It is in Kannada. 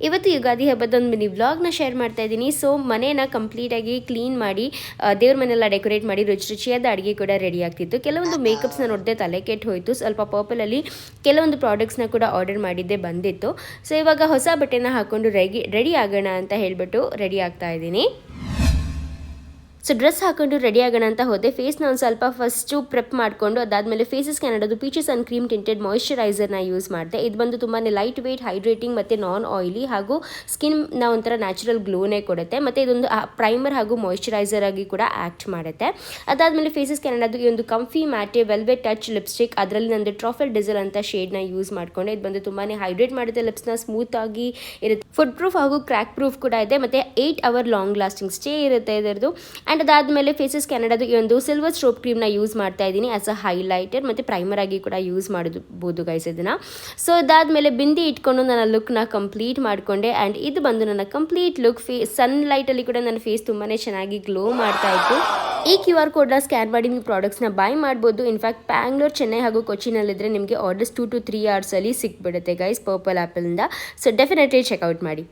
ಇವತ್ತು ಯುಗಾದಿ ಹಬ್ಬದ ಒಂದು ಮಿನಿ ವ್ಲಾಗ್ನ ಶೇರ್ ಮಾಡ್ತಾ ಇದ್ದೀನಿ. ಸೊ ಮನೇನ ಕಂಪ್ಲೀಟಾಗಿ ಕ್ಲೀನ್ ಮಾಡಿ ದೇವ್ರ ಮನೆಲ್ಲ ಡೆಕೋರೇಟ್ ಮಾಡಿ ರುಚಿಯಾದ ಅಡುಗೆ ಕೂಡ ರೆಡಿ ಆಗ್ತಿತ್ತು. ಕೆಲವೊಂದು ಮೇಕಪ್ಸ್ನ ನೋಡಿದೆ ತಲೆ ಕೆಟ್ಟು ಹೋಯಿತು. ಸ್ವಲ್ಪ ಪರ್ಪಲಲ್ಲಿ ಕೆಲವೊಂದು ಪ್ರಾಡಕ್ಟ್ಸ್ನ ಕೂಡ ಆರ್ಡರ್ ಮಾಡಿದ್ದೆ ಬಂದಿತ್ತು. ಸೊ ಇವಾಗ ಹೊಸ ಬಟ್ಟೆನ ಹಾಕ್ಕೊಂಡು ರೆಡಿ ಆಗೋಣ ಅಂತ ಹೇಳಿಬಿಟ್ಟು ರೆಡಿ ಆಗ್ತಾ ಇದ್ದೀನಿ. ಸೊ ಡ್ರೆಸ್ ಹಾಕೊಂಡು ರೆಡಿ ಆಗೋಣ ಅಂತ ಹೋದೆ. ಫೇಸ್ನ ಒಂದು ಸ್ವಲ್ಪ ಫಸ್ಟು ಪ್ರೆಪ್ ಮಾಡಿಕೊಂಡು ಅದಾದಮೇಲೆ ಫೇಸಸ್ ಕ್ಯಾನಡದು ಪೀಚಸ್ ಅಂಡ್ ಕ್ರೀಮ್ ಟಿಂಟೆಡ್ ಮಾಯಿಶ್ಚರೈಸರ್ನ ಯೂಸ್ ಮಾಡಿದೆ. ಇದು ಬಂದು ತುಂಬಾ ಲೈಟ್ ವೆಯ್ಟ್, ಹೈಡ್ರೇಟಿಂಗ್ ಮತ್ತು ನಾನ್ ಆಯಿಲಿ ಹಾಗೂ ಸ್ಕಿನ್ನ ಒಂಥರ ನ್ಯಾಚುರಲ್ ಗ್ಲೋನೇ ಕೊಡುತ್ತೆ. ಮತ್ತು ಇದೊಂದು ಪ್ರೈಮರ್ ಹಾಗೂ ಮಾಯಿಶ್ಚರೈಸರ್ ಆಗಿ ಕೂಡ ಆ್ಯಕ್ಟ್ ಮಾಡುತ್ತೆ. ಅದಾದಮೇಲೆ ಫೇಸಸ್ ಕ್ಯಾನಡದು ಈ ಒಂದು ಕಂಫಿ ಮ್ಯಾಟೆ ವೆಲ್ವೆಟ್ ಟಚ್ ಲಿಪ್ಸ್ಟಿಕ್, ಅದರಲ್ಲಿ ನಂದು ಟ್ರಾಫೆಲ್ ಡಿಸಲ್ ಅಂತ ಶೇಡ್ನ ಯೂಸ್ ಮಾಡಿಕೊಂಡೆ. ಇದು ಬಂದು ತುಂಬಾ ಹೈಡ್ರೇಟ್ ಮಾಡುತ್ತೆ, ಲಿಪ್ಸ್ನ ಸ್ಮೂತ್ ಆಗಿ ಇರುತ್ತೆ. ಫುಡ್ ಪ್ರೂಫ್ ಹಾಗೂ ಕ್ರ್ಯಾಕ್ ಪ್ರೂಫ್ ಕೂಡ ಇದೆ. ಮತ್ತು 8 hour ಲಾಂಗ್ ಲಾಸ್ಟಿಂಗ್ ಸ್ಟೇ ಇರುತ್ತೆ ಇದರದು. ಆ್ಯಂಡ್ ಅದಾದಮೇಲೆ ಫೇಸಸ್ ಕ್ಯಾನಡದು ಈ ಒಂದು ಸಿಲ್ವರ್ ಸ್ಟ್ರೋಪ್ ಕ್ರೀಮ್ನ ಯೂಸ್ ಮಾಡ್ತಾ ಇದ್ದೀನಿ ಆಸ್ ಅ ಹೈಲೈಟರ್ ಮತ್ತು ಪ್ರೈಮರ್ ಆಗಿ ಕೂಡ ಯೂಸ್ ಮಾಡಬಹುದು ಗೈಸ್ ಇದನ್ನು. ಸೊ ಅದಾದಮೇಲೆ ಬಿಂದಿ ಇಟ್ಕೊಂಡು ನನ್ನ ಲುಕ್ನ ಕಂಪ್ಲೀಟ್ ಮಾಡಿಕೊಂಡೆ. ಆ್ಯಂಡ್ ಇದು ಬಂದು ನನ್ನ ಕಂಪ್ಲೀಟ್ ಲುಕ್. ಸನ್ಲೈಟಲ್ಲಿ ಕೂಡ ನನ್ನ ಫೇಸ್ ತುಂಬಾ ಚೆನ್ನಾಗಿ ಗ್ಲೋ ಮಾಡ್ತಾ ಇತ್ತು. ಈ QR ಕೋಡ್ನ ಸ್ಕ್ಯಾನ್ ಮಾಡಿ ನೀವು ಪ್ರಾಡಕ್ಟ್ಸ್ನ ಬೈ ಮಾಡ್ಬೋದು. ಇನ್ಫ್ಯಾಕ್ಟ್ ಬ್ಯಾಂಗ್ಳೂರ್, ಚೆನ್ನೈ ಹಾಗೂ ಕೊಚ್ಚಿನಲ್ಲಿದ್ದರೆ ನಿಮಗೆ ಆರ್ಡರ್ಸ್ 2 to 3 hours ಸಿಕ್ಬಿಡುತ್ತೆ ಗೈಸ್ ಪರ್ಪಲ್ ಆ್ಯಪಲ್ಲಿಂದ. ಸೊ ಡೆಫಿನೆಟ್ಲಿ ಚೆಕ್ಔಟ್ ಮಾಡಿ.